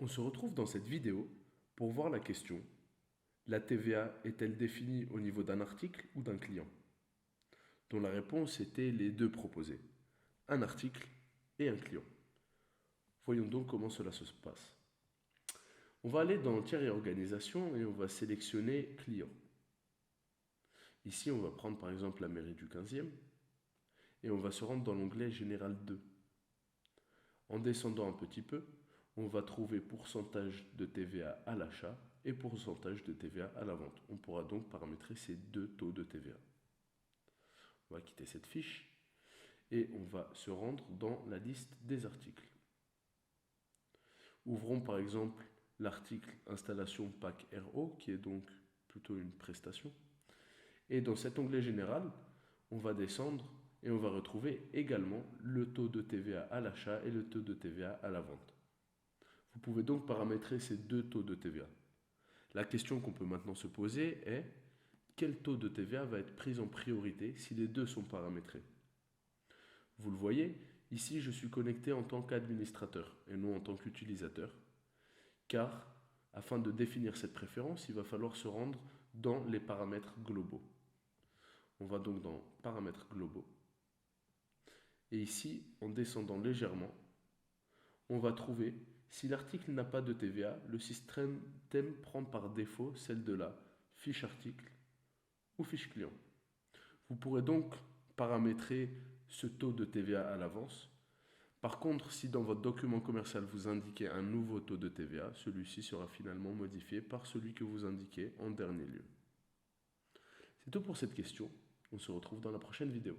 On se retrouve dans cette vidéo pour voir la question: la TVA est-elle définie au niveau d'un article ou d'un client? Dont la réponse était les deux proposés, un article et un client. Voyons donc comment cela se passe. On va aller dans Tiers et organisation et on va sélectionner client. Ici, on va prendre par exemple la mairie du 15e et on va se rendre dans l'onglet Général 2. En descendant un petit peu, on va trouver pourcentage de TVA à l'achat et pourcentage de TVA à la vente. On pourra donc paramétrer ces deux taux de TVA. On va quitter cette fiche et on va se rendre dans la liste des articles. Ouvrons par exemple l'article installation pack RO qui est donc plutôt une prestation. Et dans cet onglet général, on va descendre et on va retrouver également le taux de TVA à l'achat et le taux de TVA à la vente. Vous pouvez donc paramétrer ces deux taux de TVA. La question qu'on peut maintenant se poser est: quel taux de TVA va être pris en priorité si les deux sont paramétrés? Vous le voyez, ici je suis connecté en tant qu'administrateur et non en tant qu'utilisateur, car afin de définir cette préférence, il va falloir se rendre dans les paramètres globaux. On va donc dans paramètres globaux et ici, en descendant légèrement, on va trouver si l'article n'a pas de TVA, le système prend par défaut celle de la fiche article ou fiche client. Vous pourrez donc paramétrer ce taux de TVA à l'avance. Par contre, si dans votre document commercial vous indiquez un nouveau taux de TVA, celui-ci sera finalement modifié par celui que vous indiquez en dernier lieu. C'est tout pour cette question. On se retrouve dans la prochaine vidéo.